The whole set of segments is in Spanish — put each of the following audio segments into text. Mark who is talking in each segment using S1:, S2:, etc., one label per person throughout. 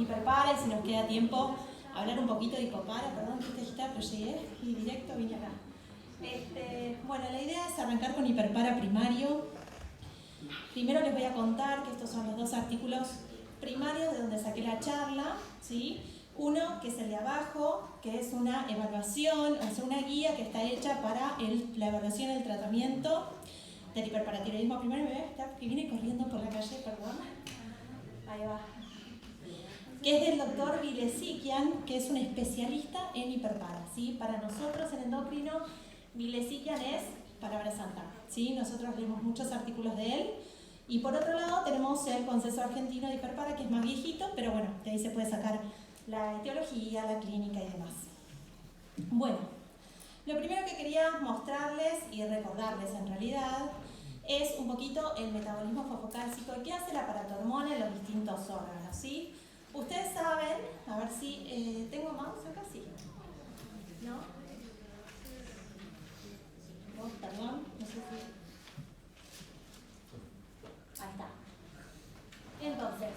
S1: hiperpara y si nos queda tiempo hablar un poquito de hipopara. Perdón que te agitaba, pero llegué y directo vine acá. Bueno, la idea es arrancar con hiperpara primario. Primero les voy a contar que estos son los dos artículos primarios de donde saqué la charla, ¿sí? Uno, que es el de abajo, que es una evaluación, o sea, una guía que está hecha para la evaluación y el tratamiento del hiperparatiroidismo primario. Me voy a estar que viene corriendo por la calle, perdón. Ahí va. Que es del doctor Vilesikian, que es un especialista en hiperpara, ¿sí? Para nosotros en endocrino, Vilesikian es palabra santa, ¿sí? Nosotros leemos muchos artículos de él. Y por otro lado tenemos el Consenso Argentino de Hiperpara, que es más viejito, pero bueno, de ahí se puede sacar la etiología, la clínica y demás. Bueno, lo primero que quería mostrarles y recordarles en realidad es un poquito el metabolismo fosfocálcico y qué hace la paratormona en los distintos órganos, ¿sí? Ustedes saben, a ver si tengo mouse acá, sí. ¿No? Oh, perdón, no sé si... Ahí está. Entonces,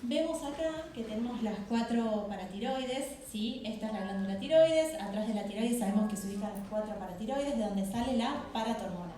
S1: vemos acá que tenemos las 4 paratiroides, ¿sí? Esta es la glándula tiroides, atrás de la tiroides sabemos que se ubican las 4 paratiroides, de donde sale la paratormona.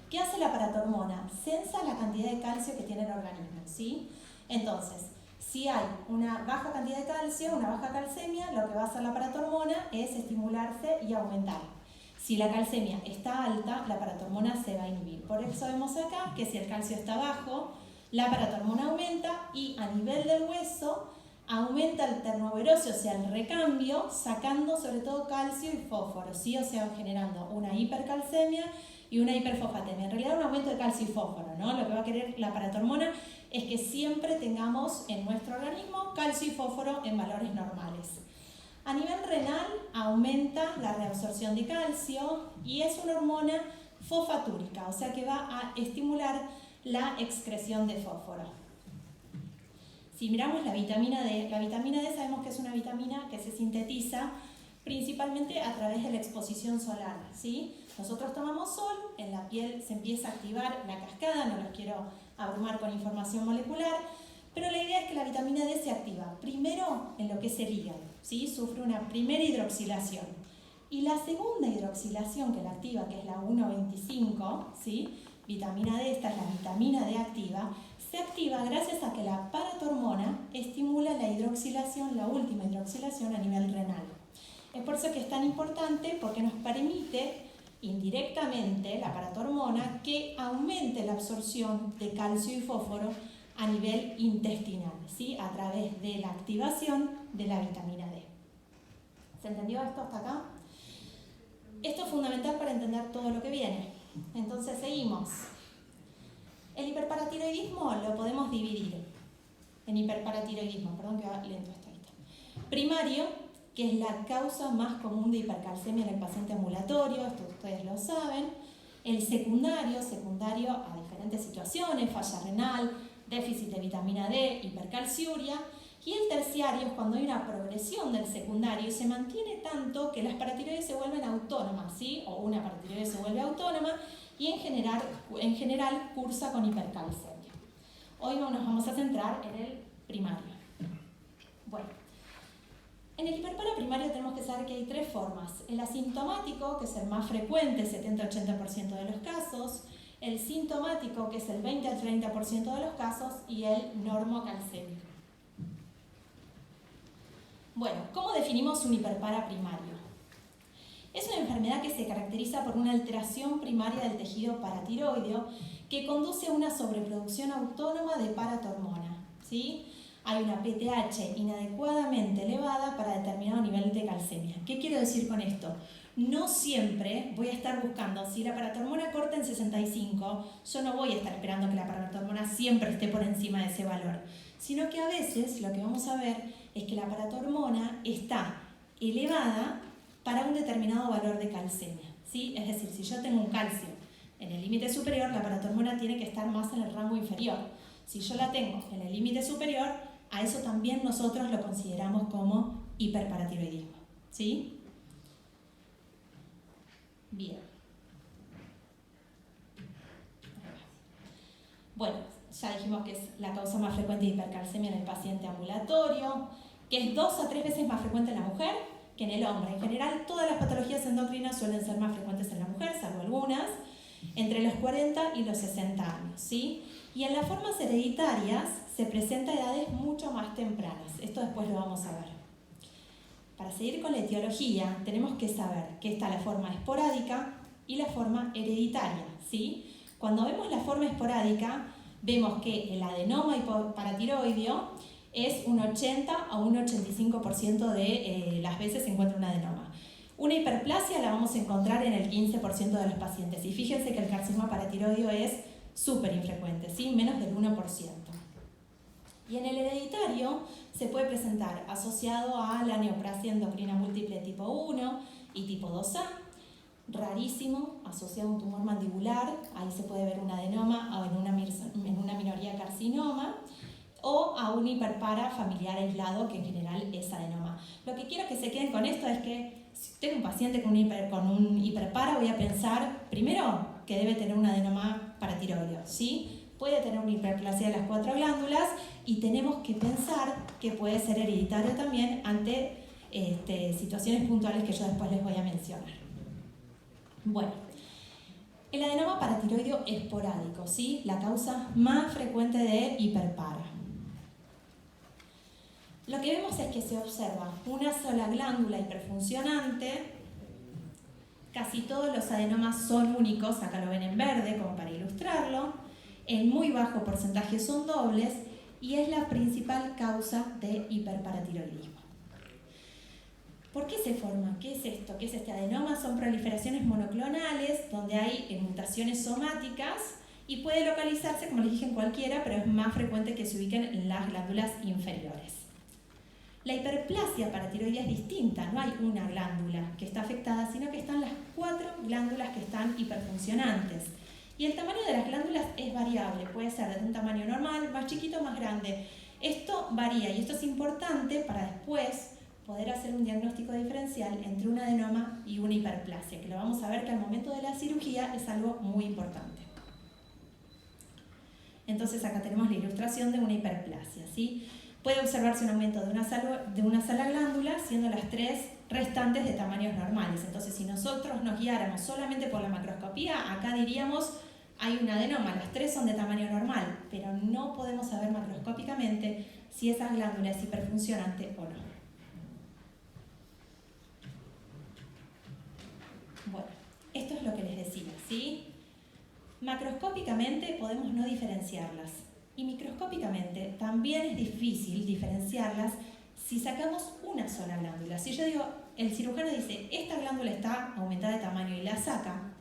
S1: ¿Qué hace la paratormona? Censa la cantidad de calcio que tiene el organismo, ¿sí? Entonces, si hay una baja cantidad de calcio, una baja calcemia, lo que va a hacer la paratormona es estimularse y aumentar. Si la calcemia está alta, la paratormona se va a inhibir. Por eso vemos acá que si el calcio está bajo, la paratormona aumenta y a nivel del hueso aumenta el ternoverocio, o sea, el recambio, sacando sobre todo calcio y fósforo, ¿sí? O sea, generando una hipercalcemia y una hiperfosfatemia. En realidad un aumento de calcio y fósforo, ¿no? Lo que va a querer la paratormona es que siempre tengamos en nuestro organismo calcio y fósforo en valores normales. A nivel renal aumenta la reabsorción de calcio y es una hormona fosfatúrica, o sea que va a estimular la excreción de fósforo. Si miramos la vitamina D sabemos que es una vitamina que se sintetiza principalmente a través de la exposición solar, ¿sí? Nosotros tomamos sol, en la piel se empieza a activar la cascada, no los quiero abrumar con información molecular, pero la idea es que la vitamina D se activa primero en lo que es el hígado, ¿sí? Sufre una primera hidroxilación. Y la segunda hidroxilación que la activa, que es la 1,25, ¿sí? Vitamina D, esta es la vitamina D activa, se activa gracias a que la paratormona estimula la hidroxilación, la última hidroxilación a nivel renal. Es por eso que es tan importante, porque nos permite indirectamente la paratormona que aumente la absorción de calcio y fósforo a nivel intestinal, ¿sí? A través de la activación de la vitamina D. ¿Se entendió esto hasta acá? Esto es fundamental para entender todo lo que viene. Entonces seguimos. El hiperparatiroidismo lo podemos dividir en hiperparatiroidismo, perdón que va lento esto. Primario, que es la causa más común de hipercalcemia en el paciente ambulatorio, esto ustedes lo saben. El secundario a diferentes situaciones, falla renal, déficit de vitamina D, hipercalciuria. Y el terciario es cuando hay una progresión del secundario y se mantiene tanto que las paratiroides se vuelven autónomas, ¿sí? O una paratiroide se vuelve autónoma y en general cursa con hipercalcemia. Hoy nos vamos a centrar en el primario. Bueno, en el hiperpara primario tenemos que saber que hay 3 formas. El asintomático, que es el más frecuente, 70-80% de los casos. El sintomático, que es el 20-30% de los casos. Y el normocalcémico. Bueno, ¿cómo definimos un hiperpara primario? Es una enfermedad que se caracteriza por una alteración primaria del tejido paratiroideo que conduce a una sobreproducción autónoma de paratormona, ¿sí? Hay una PTH inadecuadamente elevada para determinado nivel de calcemia. ¿Qué quiero decir con esto? No siempre voy a estar buscando, si la paratormona corta en 65, yo no voy a estar esperando que la paratormona siempre esté por encima de ese valor, sino que a veces lo que vamos a ver es que la paratormona está elevada para un determinado valor de calcemia, ¿sí? Es decir, si yo tengo un calcio en el límite superior, la paratormona tiene que estar más en el rango inferior. Si yo la tengo en el límite superior, a eso también nosotros lo consideramos como hiperparatiroidismo, ¿sí? Bien. Bueno, ya dijimos que es la causa más frecuente de hipercalcemia en el paciente ambulatorio. que es 2 a 3 veces más frecuente en la mujer que en el hombre. En general, todas las patologías endocrinas suelen ser más frecuentes en la mujer, salvo algunas, entre los 40 y los 60 años, ¿sí? Y en las formas hereditarias se presenta a edades mucho más tempranas. Esto después lo vamos a ver. Para seguir con la etiología, tenemos que saber que está la forma esporádica y la forma hereditaria, ¿sí? Cuando vemos la forma esporádica, vemos que el adenoma hipoparatiroideo es un 80 a un 85% de las veces se encuentra un adenoma. Una hiperplasia la vamos a encontrar en el 15% de los pacientes. Y fíjense que el carcinoma paratiroideo es súper infrecuente, ¿sí? Menos del 1%. Y en el hereditario se puede presentar asociado a la neoplasia endocrina múltiple tipo 1 y tipo 2A, rarísimo, asociado a un tumor mandibular, ahí se puede ver un adenoma o en una minoría carcinoma, o a un hiperpara familiar aislado, que en general es adenoma. Lo que quiero que se queden con esto es que si tengo un paciente con un hiperpara, voy a pensar, primero, que debe tener un adenoma paratiroideo, ¿sí? Puede tener una hiperplasia de las 4 glándulas y tenemos que pensar que puede ser hereditario también ante situaciones puntuales que yo después les voy a mencionar. Bueno, el adenoma paratiroideo esporádico, ¿sí? La causa más frecuente de hiperpara. Lo que vemos es que se observa una sola glándula hiperfuncionante. Casi todos los adenomas son únicos, acá lo ven en verde como para ilustrarlo. En muy bajo porcentaje son dobles y es la principal causa de hiperparatiroidismo. ¿Por qué se forma? ¿Qué es esto? ¿Qué es este adenoma? Son proliferaciones monoclonales donde hay mutaciones somáticas y puede localizarse, como les dije, en cualquiera, pero es más frecuente que se ubiquen en las glándulas inferiores. La hiperplasia paratiroidea es distinta, no hay una glándula que está afectada, sino que están las 4 glándulas que están hiperfuncionantes. Y el tamaño de las glándulas es variable, puede ser de un tamaño normal, más chiquito, más grande. Esto varía y esto es importante para después poder hacer un diagnóstico diferencial entre un adenoma y una hiperplasia, que lo vamos a ver que al momento de la cirugía es algo muy importante. Entonces acá tenemos la ilustración de una hiperplasia, ¿sí? Puede observarse un aumento de una sola glándula, siendo las 3 restantes de tamaños normales. Entonces, si nosotros nos guiáramos solamente por la macroscopía, acá diríamos hay un adenoma, las 3 son de tamaño normal, pero no podemos saber macroscópicamente si esa glándula es hiperfuncionante o no. Bueno, esto es lo que les decía, ¿sí? Macroscópicamente podemos no diferenciarlas. Y microscópicamente también es difícil diferenciarlas si sacamos una sola glándula. Si yo digo, el cirujano dice, esta glándula está aumentada de tamaño y la saca,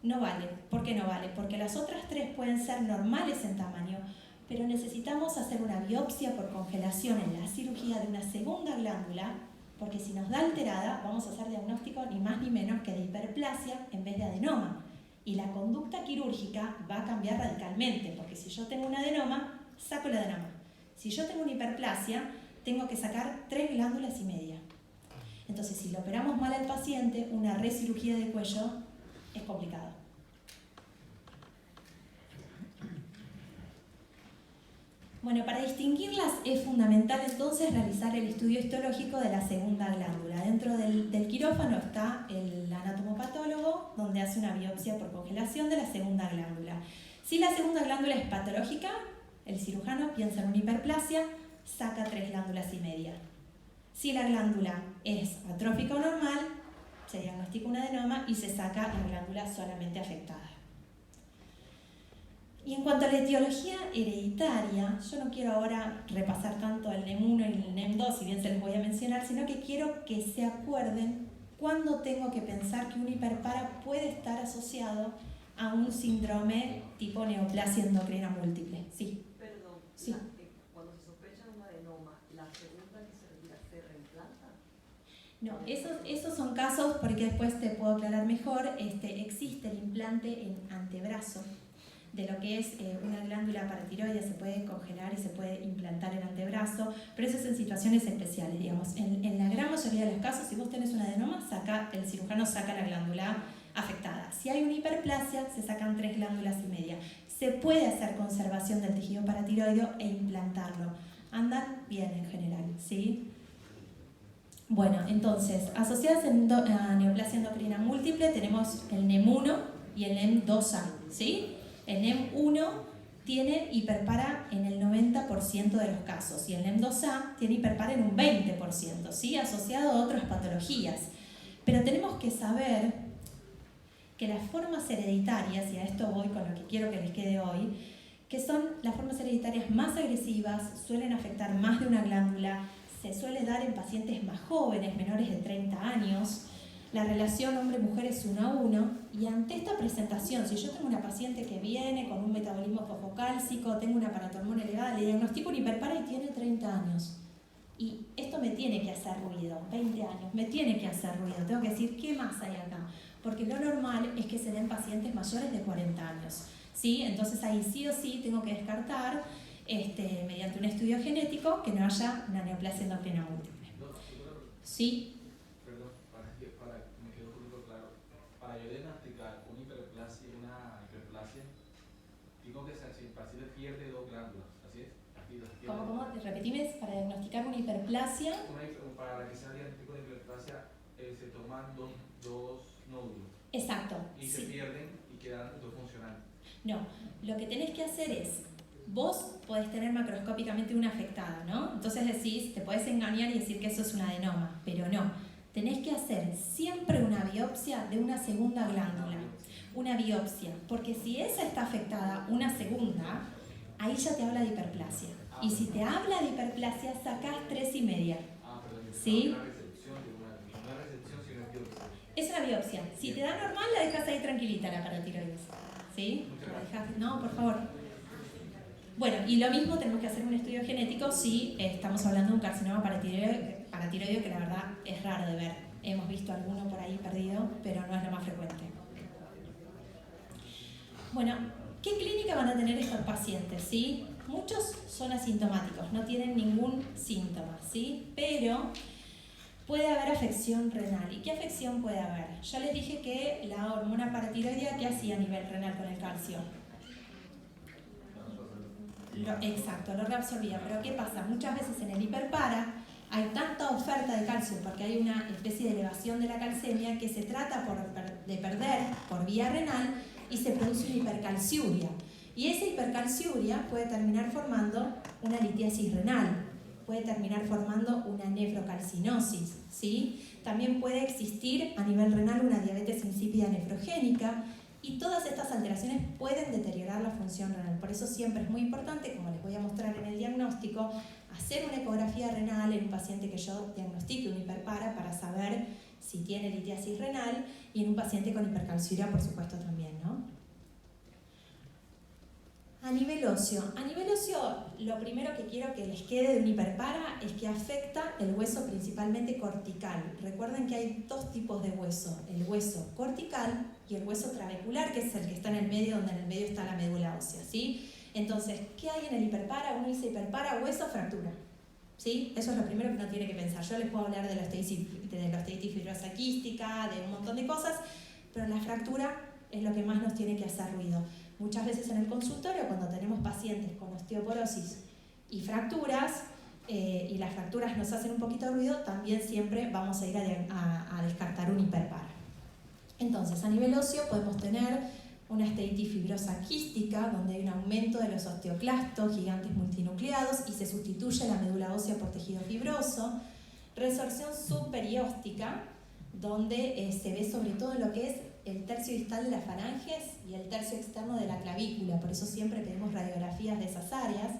S1: no vale. ¿Por qué no vale? Porque las otras 3 pueden ser normales en tamaño, pero necesitamos hacer una biopsia por congelación en la cirugía de una segunda glándula, porque si nos da alterada, vamos a hacer diagnóstico ni más ni menos que de hiperplasia en vez de adenoma. Y la conducta quirúrgica va a cambiar radicalmente, porque si yo tengo un adenoma, saco el adenoma. Si yo tengo una hiperplasia, tengo que sacar 3 glándulas y media. Entonces, si le operamos mal al paciente, una recirugía de cuello es complicado. Bueno, para distinguirlas es fundamental entonces realizar el estudio histológico de la segunda glándula. Dentro del quirófano está el anatomopatólogo, donde hace una biopsia por congelación de la segunda glándula. Si la segunda glándula es patológica, el cirujano piensa en una hiperplasia, saca 3 glándulas y media. Si la glándula es atrófica o normal, se diagnostica un adenoma y se saca la glándula solamente afectada. Y en cuanto a la etiología hereditaria, yo no quiero ahora repasar tanto el NEM1 y el NEM2, si bien se les voy a mencionar, sino que quiero que se acuerden cuándo tengo que pensar que un hiperpara puede estar asociado a un síndrome tipo neoplasia endocrina múltiple. Sí.
S2: Perdón,
S1: sí.
S2: Cuando se sospecha un adenoma, ¿la segunda que se retira se reimplanta?
S1: No, esos son casos, porque después te puedo aclarar mejor, existe el implante en antebrazo de lo que es una glándula paratiroidea, se puede congelar y se puede implantar en antebrazo, pero eso es en situaciones especiales, digamos. En la gran mayoría de los casos, si vos tenés un adenoma, el cirujano saca la glándula afectada. Si hay una hiperplasia, se sacan 3 glándulas y media. Se puede hacer conservación del tejido paratiroideo e implantarlo. Andan bien en general, ¿sí? Bueno, entonces, asociadas a neoplasia endocrina múltiple tenemos el NEM1 y el NEM2A, ¿sí? El NEM1 tiene hiperpara en el 90% de los casos y el NEM2A tiene hiperpara en un 20%, ¿sí? Asociado a otras patologías. Pero tenemos que saber que las formas hereditarias, y a esto voy con lo que quiero que les quede hoy, que son las formas hereditarias más agresivas, suelen afectar más de una glándula, se suele dar en pacientes más jóvenes, menores de 30 años. La relación hombre-mujer es 1 a 1 y ante esta presentación, si yo tengo una paciente que viene con un metabolismo fosfocálcico, tengo una paratormona elevada, le diagnostico un hiperpara y tiene 30 años. Y esto me tiene que hacer ruido, 20 años, me tiene que hacer ruido. Tengo que decir, ¿qué más hay acá? Porque lo normal es que se den pacientes mayores de 40 años. ¿Sí? Entonces ahí sí o sí tengo que descartar mediante un estudio genético que no haya una neoplasia endocrina múltiple. ¿Sí?
S3: Perdón, me quedó un poquito claro. Para yo diagnosticar una hiperplasia, digo que si el paciente pierde 2 glándulas, ¿así es?
S1: ¿Cómo? Repetime, para diagnosticar una hiperplasia.
S3: Para que sea diagnóstico de hiperplasia, se toman dos nódulos.
S1: Exacto.
S3: Y se pierden y quedan 2 funcionantes.
S1: No, lo que tenés que hacer es, vos podés tener macroscópicamente una afectada, ¿no? Entonces decís, te podés engañar y decir que eso es un adenoma, pero no. Tenés que hacer siempre una biopsia de una segunda glándula. Una biopsia, porque si esa está afectada, una segunda, ahí ya te habla de hiperplasia. Y si te habla de hiperplasia, sacás 3,5. ¿Sí?
S3: Una recepción, sino es biopsia.
S1: Es una biopsia. Si te da normal, la dejas ahí tranquilita, la paratiroides. ¿Sí? No, por favor. Bueno, y lo mismo tenemos que hacer un estudio genético si estamos hablando de un carcinoma paratiroideo que la verdad es raro de ver. Hemos visto alguno por ahí perdido, pero no es lo más frecuente. Bueno, ¿qué clínica van a tener estos pacientes? ¿Sí? Muchos son asintomáticos, no tienen ningún síntoma, ¿sí? Pero puede haber afección renal. ¿Y qué afección puede haber? Yo les dije que la hormona paratiroidea, ¿qué hacía a nivel renal con el calcio? Exacto, lo reabsorbía. Pero ¿qué pasa? Muchas veces en el hiperpara hay tanta oferta de calcio porque hay una especie de elevación de la calcemia que se trata de perder por vía renal y se produce una hipercalciuria. Y esa hipercalciuria puede terminar formando una litiasis renal, puede terminar formando una nefrocalcinosis, ¿sí? También puede existir a nivel renal una diabetes insípida nefrogénica y todas estas alteraciones pueden deteriorar la función renal. Por eso siempre es muy importante, como les voy a mostrar en el diagnóstico, hacer una ecografía renal en un paciente que yo diagnostique un hiperpara para saber si tiene litiasis renal y en un paciente con hipercalciuria, por supuesto, también, ¿no? A nivel óseo, lo primero que quiero que les quede de un hiperpara es que afecta el hueso principalmente cortical. Recuerden que hay 2 tipos de hueso, el hueso cortical y el hueso trabecular, que es el que está en el medio, donde en el medio está la médula ósea, ¿sí? Entonces, ¿qué hay en el hiperpara? Uno dice hiperpara, hueso, fractura, ¿sí? Eso es lo primero que uno tiene que pensar. Yo les puedo hablar de la osteitis fibrosa quística, de un montón de cosas, pero la fractura es lo que más nos tiene que hacer ruido. Muchas veces en el consultorio, cuando tenemos pacientes con osteoporosis y fracturas, y las fracturas nos hacen un poquito de ruido, también siempre vamos a ir a descartar un hiperpara. Entonces, a nivel óseo podemos tener una osteitis fibrosa quística, donde hay un aumento de los osteoclastos gigantes multinucleados y se sustituye la médula ósea por tejido fibroso. Resorción subperióstica, donde se ve sobre todo lo que es el tercio distal de las falanges y el tercio externo de la clavícula, por eso siempre pedimos radiografías de esas áreas.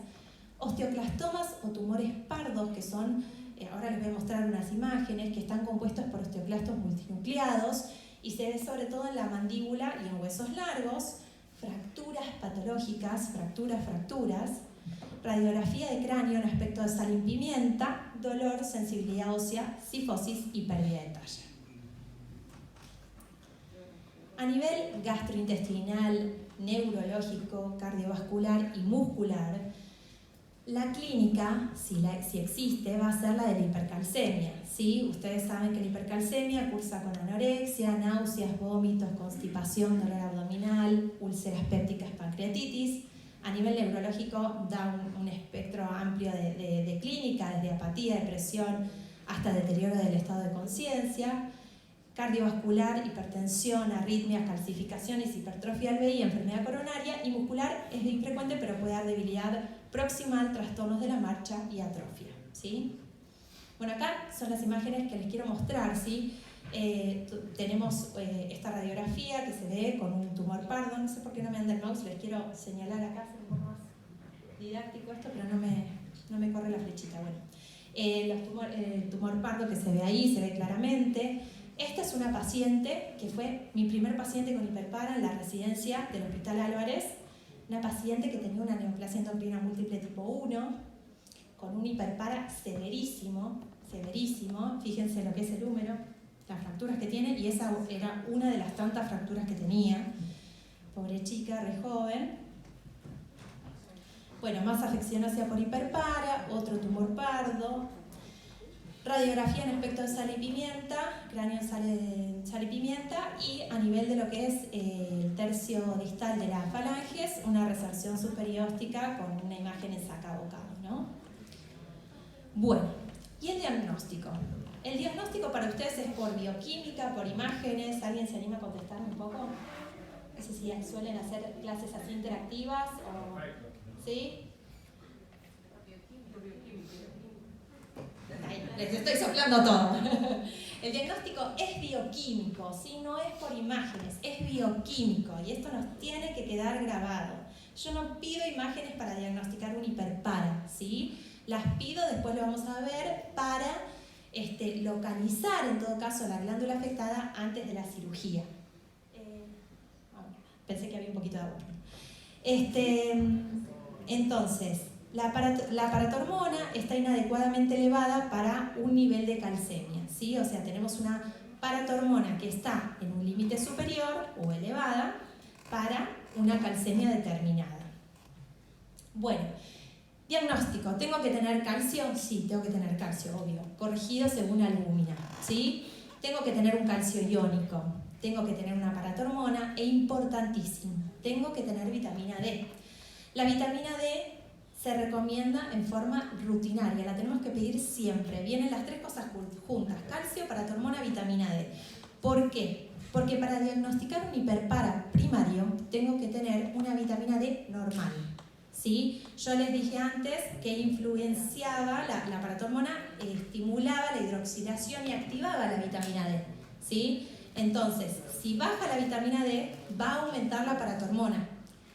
S1: Osteoclastomas o tumores pardos, que son, ahora les voy a mostrar unas imágenes, que están compuestos por osteoclastos multinucleados y se ve sobre todo en la mandíbula y en huesos largos. Fracturas patológicas, fracturas, radiografía de cráneo en aspecto de sal y pimienta, dolor, sensibilidad ósea, cifosis y pérdida de talla. A nivel gastrointestinal, neurológico, cardiovascular y muscular, la clínica, si existe, va a ser la de la hipercalcemia, ¿sí? Ustedes saben que la hipercalcemia cursa con anorexia, náuseas, vómitos, constipación, dolor abdominal, úlceras pépticas, pancreatitis. A nivel neurológico da un espectro amplio de clínica, desde apatía, depresión, hasta deterioro del estado de conciencia, cardiovascular, hipertensión, arritmias, calcificaciones, hipertrofia al VI, enfermedad coronaria, y muscular es infrecuente pero puede dar debilidad proximal, trastornos de la marcha y atrofia, ¿sí? Bueno, acá son las imágenes que les quiero mostrar, ¿sí? Tenemos esta radiografía que se ve con un tumor pardo, no sé por qué no me anda el mouse, les quiero señalar acá, es un poco más didáctico esto, pero no me corre la flechita. Bueno, el tumor pardo que se ve ahí, se ve claramente. Esta es una paciente que fue mi primer paciente con hiperpara en la residencia del Hospital Álvarez, una paciente que tenía una neoplasia endocrina múltiple tipo 1, con un hiperpara severísimo, fíjense lo que es el húmero, las fracturas que tiene, y esa era una de las tantas fracturas que tenía. Pobre chica, re joven. Bueno, más afección ósea por hiperpara, otro tumor pardo, radiografía en aspecto de sal y pimienta, cráneo en sal y pimienta, y a nivel de lo que es el tercio distal de las falanges, una resorción superióstica con una imagen en sacabocado, ¿no? Bueno, ¿y el diagnóstico? El diagnóstico para ustedes es por bioquímica, por imágenes. ¿Alguien se anima a contestar un poco? No sé si suelen hacer clases así interactivas o... ¿Sí? Les estoy soplando todo. El diagnóstico es bioquímico, ¿sí? No es por imágenes, es bioquímico, y esto nos tiene que quedar grabado. Yo no pido imágenes para diagnosticar un hiperpara, ¿sí? Las pido, después lo vamos a ver, para localizar en todo caso la glándula afectada antes de la cirugía. Pensé que había un poquito de agua. Entonces, la paratormona está inadecuadamente elevada para un nivel de calcemia, ¿sí? O sea, tenemos una paratormona que está en un límite superior o elevada para una calcemia determinada. Bueno, diagnóstico. ¿Tengo que tener calcio? Sí, tengo que tener calcio, obvio. Corregido según albúmina, ¿sí? Tengo que tener un calcio iónico. Tengo que tener una paratormona e importantísimo, tengo que tener vitamina D. La vitamina D se recomienda en forma rutinaria, la tenemos que pedir siempre. Vienen las tres cosas juntas, calcio, paratormona, vitamina D. ¿Por qué? Porque para diagnosticar un hiperpara primario tengo que tener una vitamina D normal, ¿sí? Yo les dije antes que influenciaba, la paratormona estimulaba la hidroxilación y activaba la vitamina D, ¿sí? Entonces, si baja la vitamina D, va a aumentar la paratormona.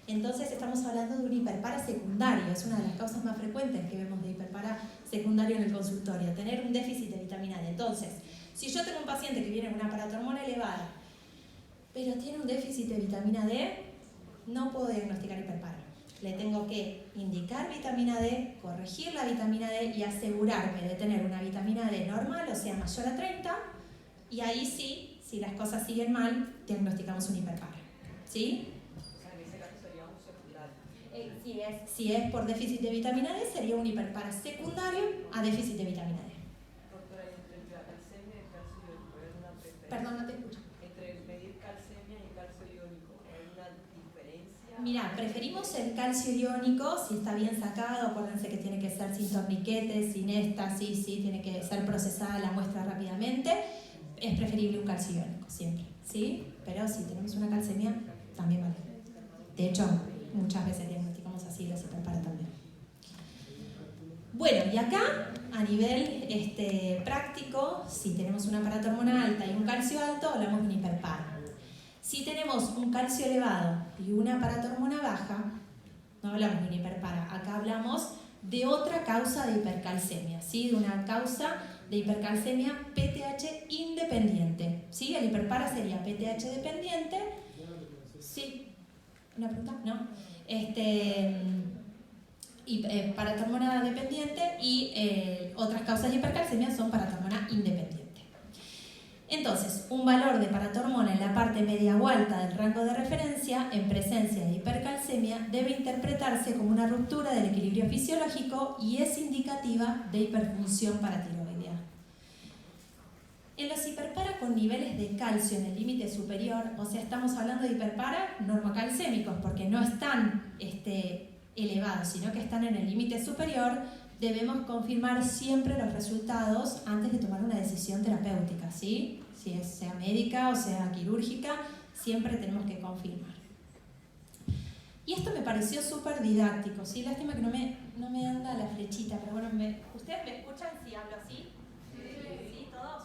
S1: Entonces estamos hablando de un hiperpara secundario, es una de las causas más frecuentes que vemos de hiperpara secundario en el consultorio, tener un déficit de vitamina D. Entonces, si yo tengo un paciente que viene con una paratormona elevada, pero tiene un déficit de vitamina D, no puedo diagnosticar hiperpara. Le tengo que indicar vitamina D, corregir la vitamina D y asegurarme de tener una vitamina D normal, o sea, mayor a 30, y ahí sí, si las cosas siguen mal, diagnosticamos un hiperpara, ¿sí?
S2: O sea, en ese caso sería un secundario.
S1: Si es por déficit de vitamina D, sería un hiperpara secundario a déficit de vitamina D.
S2: Doctora, entre la calcemia y el calcio iónico, ¿hay alguna preferencia?
S1: Perdón, no te escucho.
S2: Entre medir calcemia y el calcio iónico, ¿hay alguna diferencia?
S1: Mira, preferimos el calcio iónico si está bien sacado. Acuérdense que tiene que ser sin torniquetes, sin éstasis, ¿sí? Tiene que ser procesada la muestra rápidamente. Es preferible un calcio iónico siempre, ¿sí? Pero si tenemos una calcemia, también vale. De hecho, muchas veces diagnosticamos así los hiperpara también. Bueno, y acá, a nivel práctico, si tenemos una paratormona alta y un calcio alto, hablamos de un hiperpara. Si tenemos un calcio elevado y una paratormona baja, no hablamos de un hiperpara. Acá hablamos de otra causa de hipercalcemia, ¿sí? De una causa de hipercalcemia PTH independiente, ¿sí? El hiperpara sería PTH dependiente, ¿sí? ¿Una pregunta? No. Paratormona dependiente y otras causas de hipercalcemia son paratormona independiente. Entonces, un valor de paratormona en la parte media o alta del rango de referencia en presencia de hipercalcemia debe interpretarse como una ruptura del equilibrio fisiológico y es indicativa de hiperfunción paratiroidea. En los hiperpara con niveles de calcio en el límite superior, o sea, estamos hablando de hiperpara normocalcémicos porque no están elevados, sino que están en el límite superior, debemos confirmar siempre los resultados antes de tomar una decisión terapéutica, ¿sí? Sea médica o sea quirúrgica, siempre tenemos que confirmar. Y esto me pareció súper didáctico, ¿sí? Lástima que no me anda la flechita, pero bueno, ¿ustedes me escuchan si hablo así? ¿Sí? ¿Todos?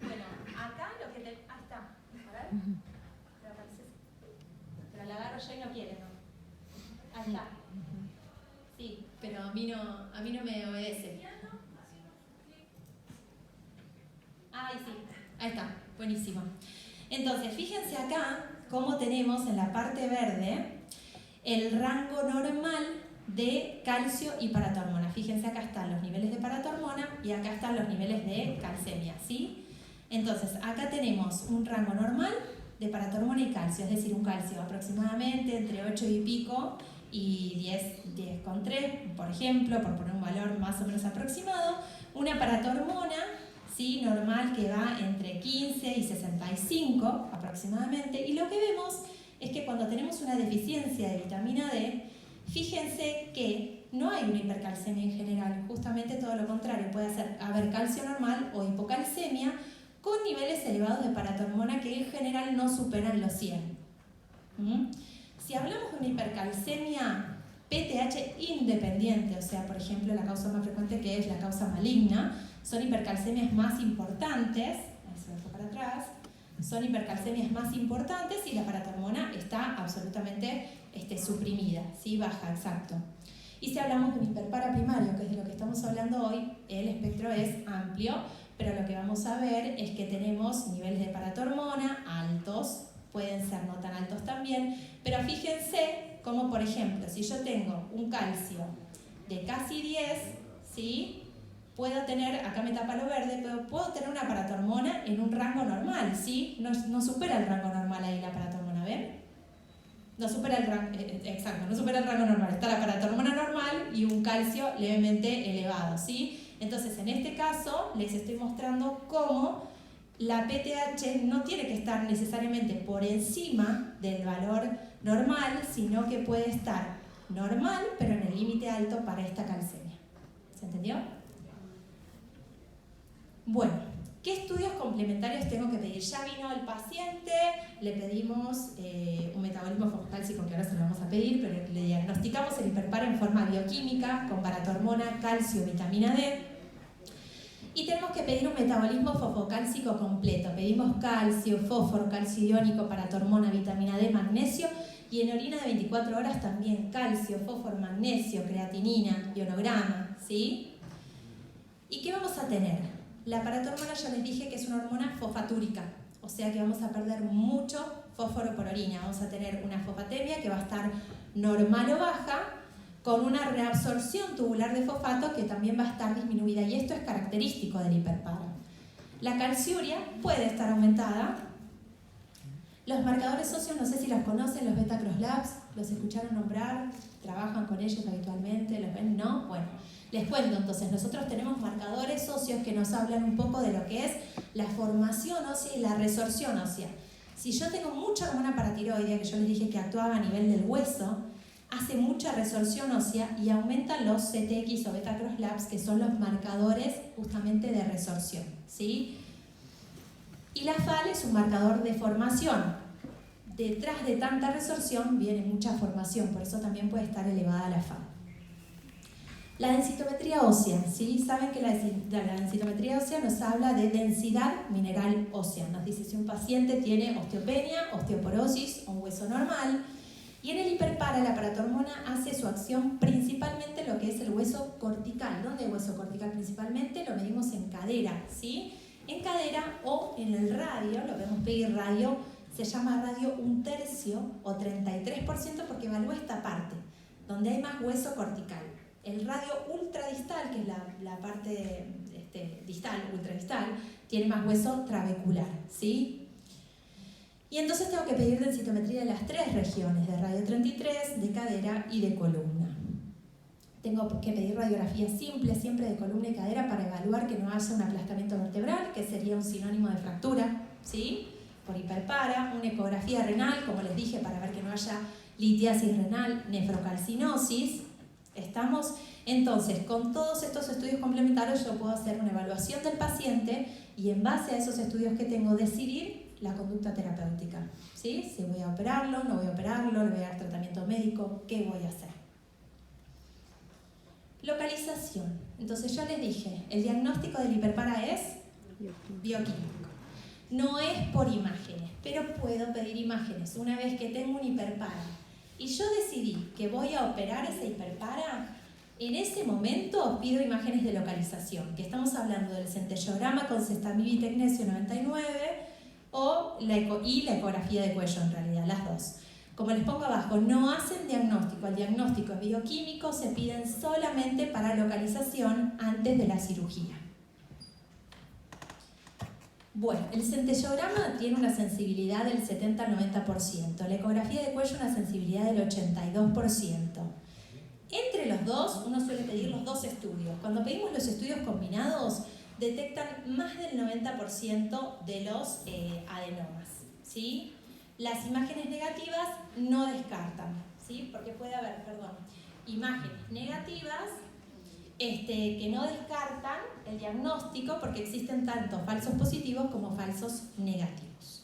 S1: Bueno, acá lo que ahí está, a ver, pero la agarro yo y no quiere, ¿no? Ahí está. Sí, pero a mí no me obedece. Ay, sí, ahí está, buenísimo. Entonces, fíjense acá cómo tenemos en la parte verde el rango normal de calcio y paratormona. Fíjense, acá están los niveles de paratormona y acá están los niveles de calcemia, ¿sí? Entonces, acá tenemos un rango normal de paratormona y calcio, es decir, un calcio aproximadamente entre 8 y pico y 10,3, por ejemplo, por poner un valor más o menos aproximado. Una paratormona, ¿sí? Normal, que va entre 15 y 65 aproximadamente. Y lo que vemos es que cuando tenemos una deficiencia de vitamina D, fíjense que no hay una hipercalcemia en general, justamente todo lo contrario, puede haber calcio normal o hipocalcemia con niveles elevados de paratormona que en general no superan los 100. Si hablamos de una hipercalcemia PTH independiente, o sea, por ejemplo, la causa más frecuente que es la causa maligna, son hipercalcemias más importantes, para atrás, son hipercalcemias más importantes y la paratormona está absolutamente suprimida, ¿sí? Baja, exacto. Y si hablamos de un hiperpara primario, que es de lo que estamos hablando hoy, el espectro es amplio, pero lo que vamos a ver es que tenemos niveles de paratormona altos, pueden ser no tan altos también, pero fíjense como, por ejemplo, si yo tengo un calcio de casi 10, ¿sí? Puedo tener, acá me tapa lo verde, pero puedo tener una paratormona en un rango normal, ¿sí? No supera el rango normal ahí la paratormona, ¿ven? No supera el rango, exacto, no supera el rango normal. Está la paratormona normal y un calcio levemente elevado, ¿sí? Entonces, en este caso, les estoy mostrando cómo la PTH no tiene que estar necesariamente por encima del valor normal, sino que puede estar normal, pero en el límite alto para esta calcemia. ¿Se entendió? Bueno, ¿qué estudios complementarios tengo que pedir? Ya vino el paciente, le pedimos un metabolismo fosfocálcico que ahora se lo vamos a pedir, pero le diagnosticamos el hiperparo en forma bioquímica con paratormona, calcio, vitamina D. Y tenemos que pedir un metabolismo fosfocálcico completo. Pedimos calcio, fósforo, calcio iónico, paratormona, vitamina D, magnesio. Y en orina de 24 horas también calcio, fósforo, magnesio, creatinina, ionograma, ¿sí? ¿Y qué vamos a tener? La paratormona ya les dije que es una hormona fosfatúrica, o sea que vamos a perder mucho fósforo por orina. Vamos a tener una fosfatemia que va a estar normal o baja, con una reabsorción tubular de fosfato que también va a estar disminuida, y esto es característico del hiperparo. La calciuria puede estar aumentada. Los marcadores óseos, no sé si los conocen, los beta-cross labs, ¿los escucharon nombrar? ¿Trabajan con ellos habitualmente? ¿Los ven? ¿No? Bueno, les cuento entonces, nosotros tenemos marcadores óseos que nos hablan un poco de lo que es la formación ósea y la resorción ósea. Si yo tengo mucha hormona paratiroidea, que yo les dije que actuaba a nivel del hueso, hace mucha resorción ósea y aumentan los CTX o beta-cross labs, que son los marcadores justamente de resorción, ¿sí? Y la FAL es un marcador de formación. Detrás de tanta resorción viene mucha formación, por eso también puede estar elevada la FAL. La densitometría ósea, ¿sí? Saben que la densitometría ósea nos habla de densidad mineral ósea. Nos dice si un paciente tiene osteopenia, osteoporosis o un hueso normal. Y en el hiperpara, la paratormona hace su acción principalmente en lo que es el hueso cortical. ¿Dónde hay hueso cortical principalmente? Lo medimos en cadera, ¿sí? En cadera o en el radio, lo vemos pedir radio, se llama radio 1/3 o 33% porque evalúa esta parte, donde hay más hueso cortical. El radio ultradistal, que es la parte distal, ultradistal, tiene más hueso trabecular, ¿sí? Y entonces tengo que pedir densitometría de las 3 regiones, de radio 33, de cadera y de columna. Tengo que pedir radiografía simple siempre de columna y cadera para evaluar que no haya un aplastamiento vertebral, que sería un sinónimo de fractura, ¿sí? Por hiperpara, una ecografía renal, como les dije, para ver que no haya litiasis renal, nefrocalcinosis. ¿Estamos? Entonces, con todos estos estudios complementarios yo puedo hacer una evaluación del paciente y en base a esos estudios que tengo decidir la conducta terapéutica. ¿Sí? Si voy a operarlo, no voy a operarlo, le voy a dar tratamiento médico, ¿qué voy a hacer? Localización. Entonces yo les dije, el diagnóstico del hiperpara es bioquímico. No es por imágenes, pero puedo pedir imágenes. Una vez que tengo un hiperpara y yo decidí que voy a operar ese hiperpara, en ese momento pido imágenes de localización, que estamos hablando del centellograma con Cestamib y Tecnesio 99 y la ecografía de cuello en realidad, las dos. Como les pongo abajo, no hacen diagnóstico, el diagnóstico es bioquímico, se piden solamente para localización antes de la cirugía. Bueno, el centellograma tiene una sensibilidad del 70 al 90%, la ecografía de cuello una sensibilidad del 82%. Entre los dos, uno suele pedir los dos estudios. Cuando pedimos los estudios combinados, detectan más del 90% de los adenomas, ¿sí? Las imágenes negativas no descartan, ¿sí? Porque puede haber, imágenes negativas que no descartan el diagnóstico porque existen tanto falsos positivos como falsos negativos.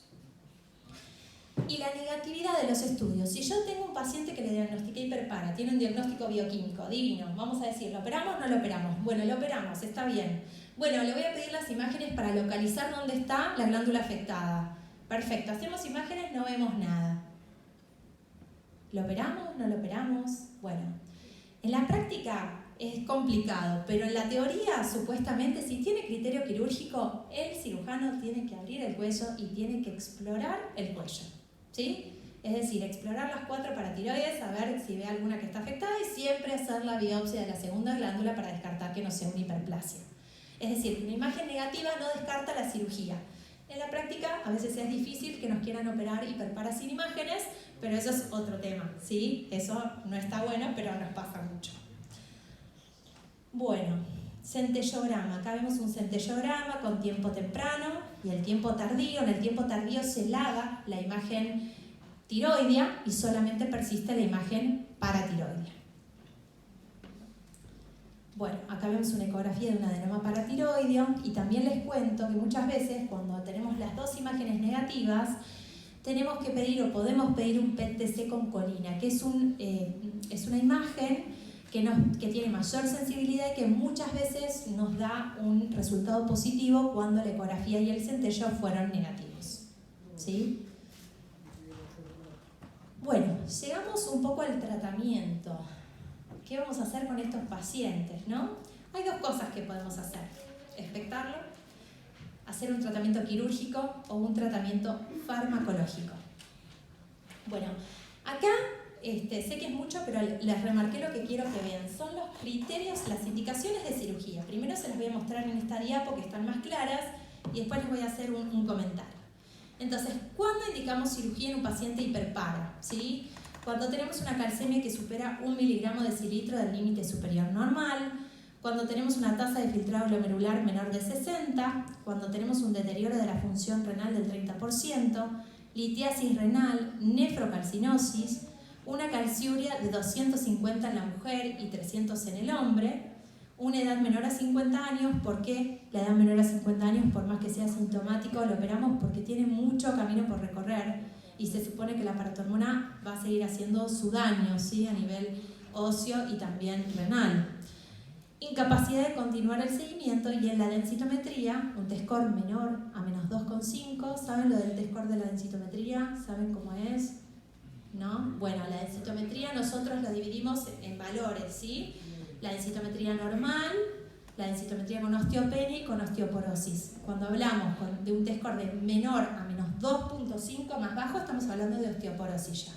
S1: Y la negatividad de los estudios. Si yo tengo un paciente que le diagnostiqué hiperpara, tiene un diagnóstico bioquímico, divino, vamos a decir, ¿lo operamos o no lo operamos? Bueno, lo operamos, está bien. Bueno, le voy a pedir las imágenes para localizar dónde está la glándula afectada. Perfecto, hacemos imágenes, no vemos nada. ¿Lo operamos? ¿No lo operamos? Bueno, en la práctica es complicado, pero en la teoría, supuestamente, si tiene criterio quirúrgico, el cirujano tiene que abrir el cuello y tiene que explorar el cuello, ¿sí? Es decir, explorar las 4 paratiroides, a ver si ve alguna que está afectada y siempre hacer la biopsia de la segunda glándula para descartar que no sea una hiperplasia. Es decir, una imagen negativa no descarta la cirugía. En la práctica a veces es difícil que nos quieran operar hiperpara sin imágenes, pero eso es otro tema, ¿sí? Eso no está bueno, pero nos pasa mucho. Bueno, centellograma. Acá vemos un centellograma con tiempo temprano y el tiempo tardío. En el tiempo tardío se lava la imagen tiroidea y solamente persiste la imagen paratiroidea. Bueno, acá vemos una ecografía de un adenoma paratiroideo y también les cuento que muchas veces cuando tenemos las dos imágenes negativas tenemos que pedir o podemos pedir un PET-TC con colina, que es una imagen que tiene mayor sensibilidad y que muchas veces nos da un resultado positivo cuando la ecografía y el centello fueron negativos, ¿sí? Bueno, llegamos un poco al tratamiento. ¿Qué vamos a hacer con estos pacientes, no? Hay dos cosas que podemos hacer: expectarlo, hacer un tratamiento quirúrgico o un tratamiento farmacológico. Bueno, acá sé que es mucho, pero les remarqué lo que quiero que vean. Son los criterios, las indicaciones de cirugía. Primero se las voy a mostrar en esta diapo que están más claras y después les voy a hacer un comentario. Entonces, ¿cuándo indicamos cirugía en un paciente hiperpara? ¿Sí? Cuando tenemos una calcemia que supera 1 miligramo decilitro del límite superior normal, cuando tenemos una tasa de filtrado glomerular menor de 60, cuando tenemos un deterioro de la función renal del 30%, litiasis renal, nefrocalcinosis, una calciuria de 250 en la mujer y 300 en el hombre, una edad menor a 50 años. ¿Por qué la edad menor a 50 años, por más que sea sintomático, lo operamos? Porque tiene mucho camino por recorrer y se supone que la paratormona va a seguir haciendo su daño, ¿sí? A nivel óseo y también renal. Incapacidad de continuar el seguimiento y en la densitometría, un T-score menor a menos 2,5. ¿Saben lo del T-score de la densitometría? ¿Saben cómo es? ¿No? Bueno, la densitometría nosotros la dividimos en valores, ¿sí? La densitometría normal, la densitometría con osteopenia y con osteoporosis. Cuando hablamos de un T-score de menor a menos 2,5 más bajo, estamos hablando de osteoporosis ya.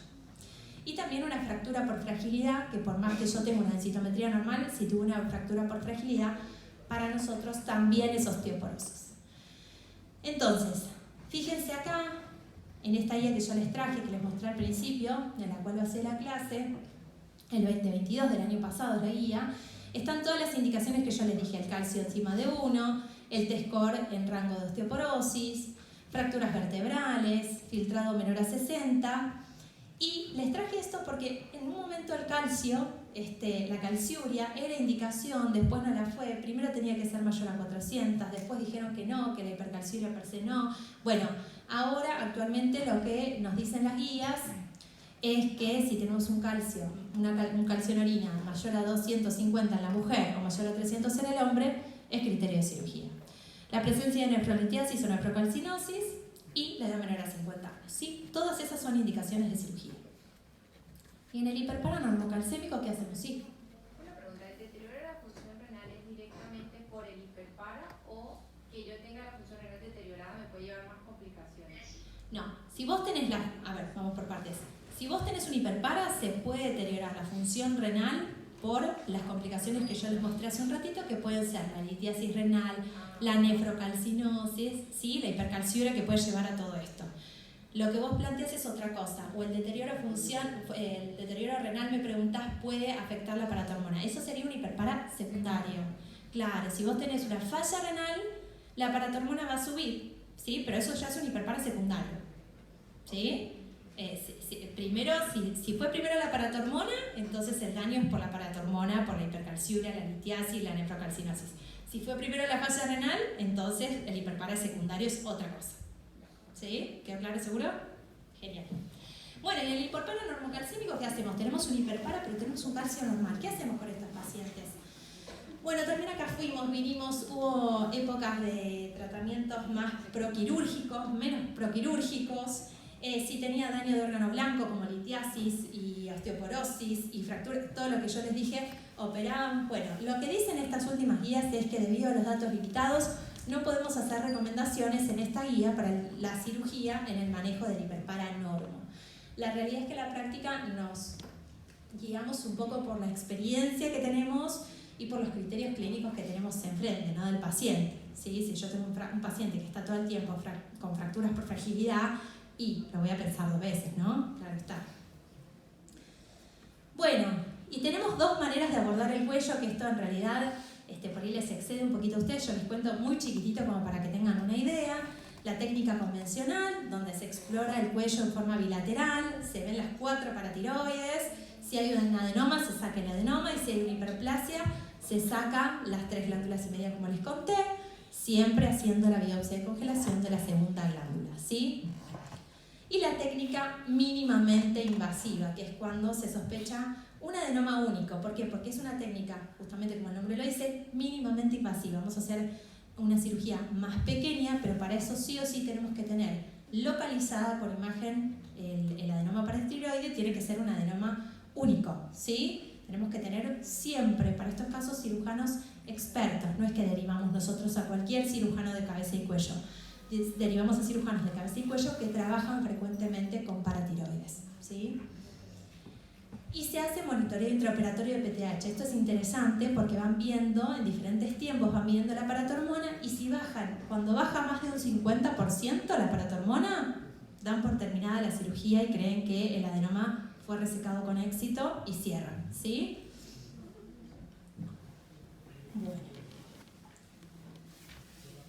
S1: Y también una fractura por fragilidad, que por más que yo tenga una densitometría normal, si tuve una fractura por fragilidad, para nosotros también es osteoporosis. Entonces, fíjense acá, en esta guía que yo les traje, que les mostré al principio, en la cual basé la clase, el 2022 del año pasado, la guía, están todas las indicaciones que yo les dije: el calcio encima de 1, el T-score en rango de osteoporosis, fracturas vertebrales, filtrado menor a 60. Y les traje esto porque en un momento el calcio la calciuria era indicación, después no la fue, primero tenía que ser mayor a 400, después dijeron que no, que la hipercalciuria per se no. Bueno, ahora actualmente lo que nos dicen las guías es que si tenemos un calcio en orina mayor a 250 en la mujer o mayor a 300 en el hombre, es criterio de cirugía. La presencia de nefrolitiasis o nefrocalcinosis y la edad menor a 50 años. ¿Sí? Todas esas son indicaciones de cirugía. Y en el hiperparo normocalcémico, ¿qué hacemos? Sí.
S4: Una pregunta, ¿el deterioro de la función renal es directamente por el hiperpara o que yo tenga la función renal deteriorada me puede llevar más complicaciones?
S1: No, si vos tenés a ver, vamos por partes. Si vos tenés un hiperpara, se puede deteriorar la función renal por las complicaciones que yo les mostré hace un ratito, que pueden ser la litiasis renal, la nefrocalcinosis, ¿sí? La hipercalciuria que puede llevar a todo esto. Lo que vos planteás es otra cosa, o el deterioro renal, me preguntás, puede afectar la paratormona. Eso sería un hiperpara secundario. Claro, si vos tenés una falla renal, la paratormona va a subir, ¿sí? Pero eso ya es un hiperpara secundario, ¿sí? Si fue primero la paratormona, entonces el daño es por la paratormona, por la hipercalciuria, la litiasis, la nefrocalcinosis. Si fue primero la falla renal, entonces el hiperpara secundario es otra cosa. ¿Sí? ¿Quedó claro seguro? Genial. Bueno, y en el hiperpara normocalcémico, ¿qué hacemos? Tenemos un hiperpara, pero tenemos un calcio normal. ¿Qué hacemos con estos pacientes? Bueno, también acá vinimos, hubo épocas de tratamientos más proquirúrgicos, menos proquirúrgicos. Si tenía daño de órgano blanco como litiasis y osteoporosis y fractura, todo lo que yo les dije, operaban. Bueno, lo que dicen estas últimas guías es que debido a los datos limitados no podemos hacer recomendaciones en esta guía para la cirugía en el manejo del hiperpara normo. La realidad es que en la práctica nos guiamos un poco por la experiencia que tenemos y por los criterios clínicos que tenemos enfrente, ¿no? Del paciente. ¿Sí? Si yo tengo un paciente que está todo el tiempo con fracturas por fragilidad, y lo voy a pensar 2 veces, ¿no? Claro está. Bueno, y tenemos 2 maneras de abordar el cuello, que esto en realidad por ahí les excede un poquito a ustedes, yo les cuento muy chiquitito como para que tengan una idea. La técnica convencional, donde se explora el cuello en forma bilateral, se ven las 4 paratiroides, si hay un adenoma se saca el adenoma y si hay una hiperplasia se saca las 3 glándulas y media como les conté, siempre haciendo la biopsia de congelación de la segunda glándula, ¿sí? Y la técnica mínimamente invasiva, que es cuando se sospecha un adenoma único. ¿Por qué? Porque es una técnica, justamente como el nombre lo dice, mínimamente invasiva. Vamos a hacer una cirugía más pequeña, pero para eso sí o sí tenemos que tener localizada por imagen el adenoma paratiroide, tiene que ser un adenoma único, ¿sí? Tenemos que tener siempre, para estos casos, cirujanos expertos. No es que derivamos nosotros a cualquier cirujano de cabeza y cuello. Derivamos a cirujanos de cabeza y cuello que trabajan frecuentemente con paratiroides, ¿sí? Y se hace monitoreo intraoperatorio de PTH. Esto es interesante porque van viendo en diferentes tiempos, van viendo la paratormona y si bajan, cuando baja más de un 50% la paratormona, dan por terminada la cirugía y creen que el adenoma fue resecado con éxito y cierran, ¿sí? Bueno.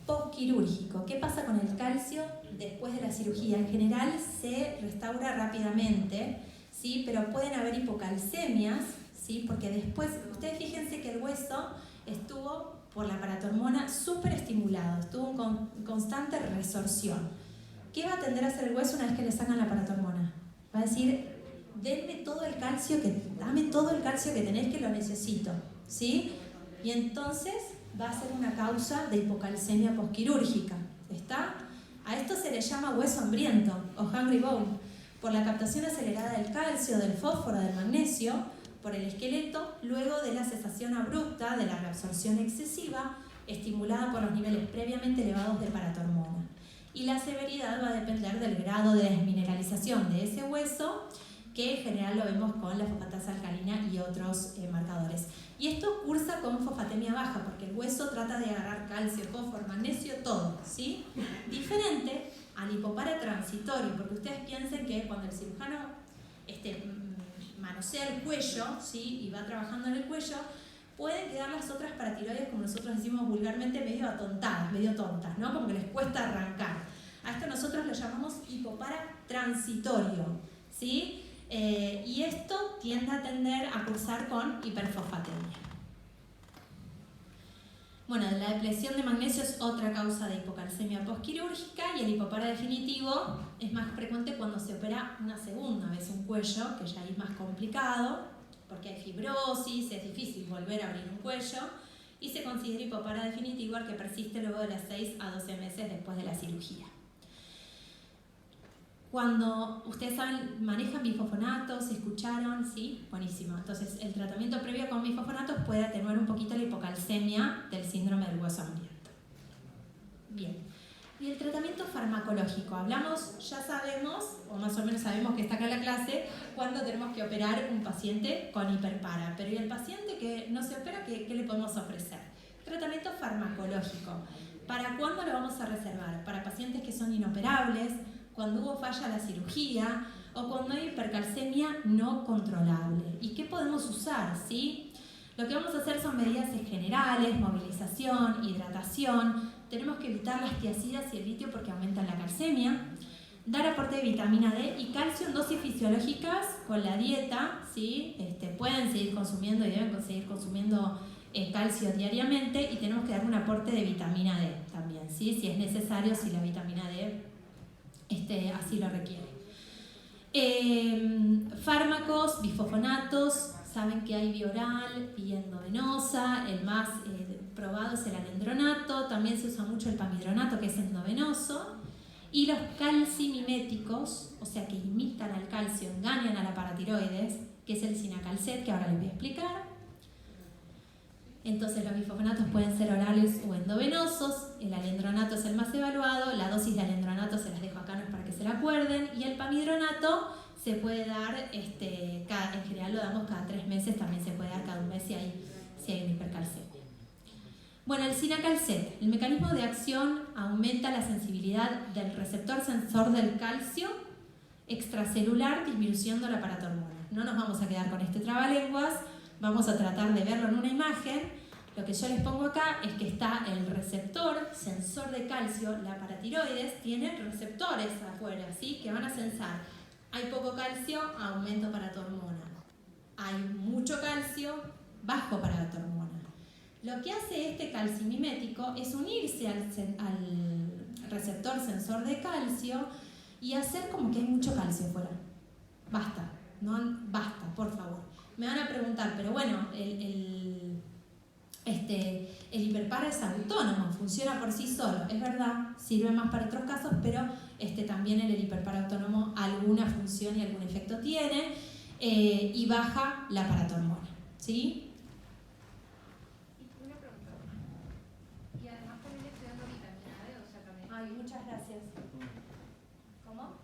S1: Postquirúrgico. ¿Qué pasa con el calcio después de la cirugía? En general se restaura rápidamente, ¿sí? Pero pueden haber hipocalcemias, ¿sí? Porque después, ustedes fíjense que el hueso estuvo por la paratormona súper estimulado, estuvo en constante resorción. ¿Qué va a tender a hacer el hueso una vez que le sacan la paratormona? Va a decir, dame todo el calcio que tenés, que lo necesito, ¿sí? Y entonces va a ser una causa de hipocalcemia postquirúrgica, ¿está? A esto se le llama hueso hambriento o hungry bone, por la captación acelerada del calcio, del fósforo, del magnesio, por el esqueleto, luego de la cesación abrupta de la reabsorción excesiva, estimulada por los niveles previamente elevados de paratormona. Y la severidad va a depender del grado de desmineralización de ese hueso, que en general lo vemos con la fosfatasa alcalina y otros marcadores. Y esto cursa con fosfatemia baja, porque el hueso trata de agarrar calcio, fósforo, magnesio, todo, ¿sí? Diferente al hipopara transitorio, porque ustedes piensen que cuando el cirujano manosea el cuello, ¿sí? Y va trabajando en el cuello, pueden quedar las otras paratiroides, como nosotros decimos vulgarmente, medio atontadas, medio tontas, ¿no? Como que les cuesta arrancar. A esto nosotros lo llamamos hipopara transitorio, ¿sí? Y esto tiende a tender a cursar con hiperfosfatemia. Bueno, la depresión de magnesio es otra causa de hipocalcemia postquirúrgica y el hipopara definitivo es más frecuente cuando se opera una segunda vez un cuello, que ya es más complicado, porque hay fibrosis, es difícil volver a abrir un cuello, y se considera hipopara definitivo al que persiste luego de las 6 a 12 meses después de la cirugía. Cuando ustedes saben, manejan bifosfonatos, ¿escucharon? Sí, buenísimo. Entonces, el tratamiento previo con bifosfonatos puede atenuar un poquito la hipocalcemia del síndrome del hueso hambriento. Bien. Y el tratamiento farmacológico. Hablamos, ya sabemos, o más o menos sabemos que está acá en la clase, cuando tenemos que operar un paciente con hiperpara. Pero ¿y el paciente que no se opera, qué le podemos ofrecer? Tratamiento farmacológico. ¿Para cuándo lo vamos a reservar? Para pacientes que son inoperables, cuando hubo falla la cirugía o cuando hay hipercalcemia no controlable. ¿Y qué podemos usar? ¿Sí? Lo que vamos a hacer son medidas generales, movilización, hidratación. Tenemos que evitar las tiacidas y el litio porque aumentan la calcemia. Dar aporte de vitamina D y calcio en dosis fisiológicas con la dieta. ¿Sí? Pueden seguir consumiendo y deben seguir consumiendo calcio diariamente y tenemos que dar un aporte de vitamina D también, ¿sí? Si es necesario, si la vitamina D así lo requiere. Fármacos, bifosfonatos, saben que hay bioral y endovenosa, el más probado es el alendronato, también se usa mucho el pamidronato que es endovenoso, y los calcimiméticos, o sea que imitan al calcio, engañan a la paratiroides, que es el sinacalcet, que ahora les voy a explicar. Entonces los bifosfonatos pueden ser orales o endovenosos, el alendronato es el más evaluado, la dosis de alendronato se las dejo acá, no es para que se la acuerden, y el pamidronato se puede dar, en general lo damos cada 3 meses, también se puede dar cada 1 mes si hay una hipercalcemia. Bueno, el sinacalcet, el mecanismo de acción aumenta la sensibilidad del receptor sensor del calcio extracelular disminuyendo la paratormona. No nos vamos a quedar con este trabalenguas, vamos a tratar de verlo en una imagen. Lo que yo les pongo acá es que está el receptor sensor de calcio, la paratiroides tiene receptores afuera, ¿sí? Que van a sensar. Hay poco calcio, aumento paratormona. Hay mucho calcio, bajo paratormona. Lo que hace este calcimimético es unirse al receptor sensor de calcio y hacer como que hay mucho calcio afuera. Basta, no, basta, por favor. Me van a preguntar, pero bueno, el hiperpara es autónomo, funciona por sí solo. Es verdad, sirve más para otros casos, pero también el hiperpara autónomo alguna función y algún efecto tiene y baja la paratormona. ¿Sí?
S4: Y una pregunta. Y además también estoy dando vitamina D, o sea, también.
S1: Ay, muchas gracias. ¿Cómo?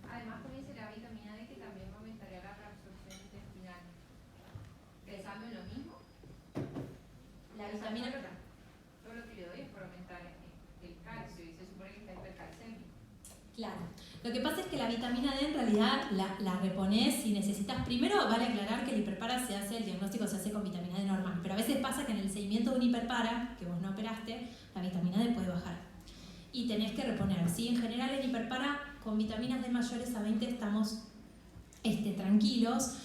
S4: Además también será vitamina D que también aumentaría la reabsorción intestinal. ¿Pensando en lo mismo?
S1: La vitamina D.
S4: Todo lo que le doy es por aumentar el calcio y se supone que está hipercalcemia.
S1: Claro. Lo que pasa es que la vitamina D en realidad la reponés si necesitas. Primero vale aclarar que el hiperpara se hace, el diagnóstico se hace con vitamina D normal, pero a veces pasa que en el seguimiento de un hiperpara, que vos no operaste, la vitamina D puede bajar. Y tenés que reponer. ¿Sí? En general en hiperpara con vitaminas D mayores a 20 estamos tranquilos,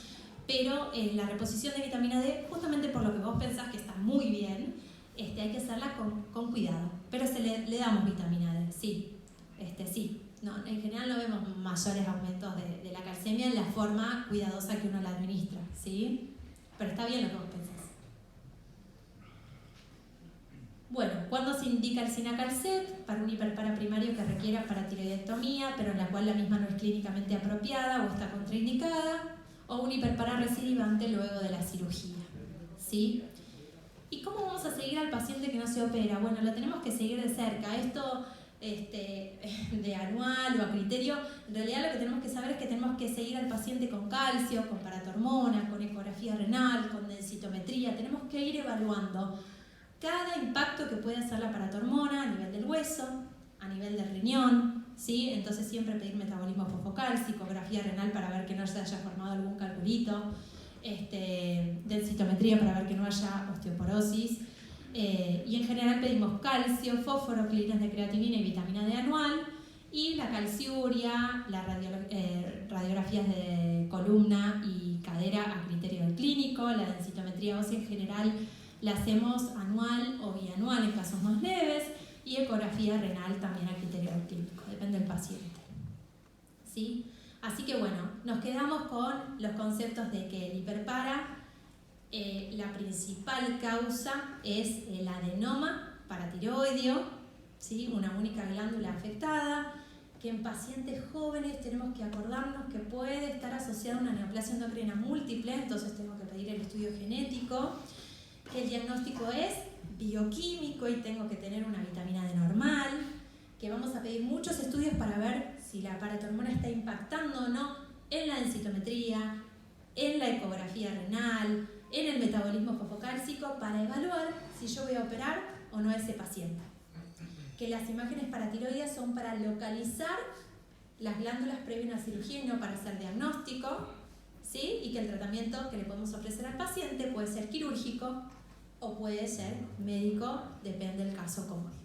S1: pero la reposición de vitamina D, justamente por lo que vos pensás que está muy bien, hay que hacerla con cuidado. Pero le damos vitamina D, sí. Sí. No, en general no vemos mayores aumentos de la calcemia en la forma cuidadosa que uno la administra, ¿sí? Pero está bien lo que vos pensás. Bueno, ¿cuándo se indica el sinacalcet? Para un hiperpara primario que requiera paratiroidectomía, pero en la cual la misma no es clínicamente apropiada o está contraindicada, o un hiperpara recidivante luego de la cirugía, ¿sí? ¿Y cómo vamos a seguir al paciente que no se opera? Bueno, lo tenemos que seguir de cerca. Esto de anual o a criterio, en realidad lo que tenemos que saber es que tenemos que seguir al paciente con calcio, con paratormona, con ecografía renal, con densitometría. Tenemos que ir evaluando cada impacto que puede hacer la paratormona a nivel del hueso, a nivel del riñón, ¿sí? Entonces siempre pedir metabolismo fosfocálcico, ecografía renal para ver que no se haya formado algún calculito, densitometría para ver que no haya osteoporosis. Y en general pedimos calcio, fósforo, clínicas de creatinina y vitamina D anual y la calciuria, las radiografías de columna y cadera a criterio del clínico, la densitometría ósea en general la hacemos anual o bianual en casos más leves, y ecografía renal también a criterio del clínico, depende del paciente. ¿Sí? Así que bueno, nos quedamos con los conceptos de que el hiperpara, la principal causa es el adenoma paratiroideo, ¿sí? Una única glándula afectada, que en pacientes jóvenes tenemos que acordarnos que puede estar asociada a una neoplasia endocrina múltiple, entonces tengo que pedir el estudio genético, que el diagnóstico es bioquímico y tengo que tener una vitamina D normal, que vamos a pedir muchos estudios para ver si la paratormona está impactando o no en la densitometría, en la ecografía renal, en el metabolismo fosfocálcico, para evaluar si yo voy a operar o no a ese paciente. Que las imágenes paratiroideas son para localizar las glándulas previo a una cirugía y no para hacer diagnóstico, ¿sí? Y que el tratamiento que le podemos ofrecer al paciente puede ser quirúrgico o puede ser médico, depende del caso como es.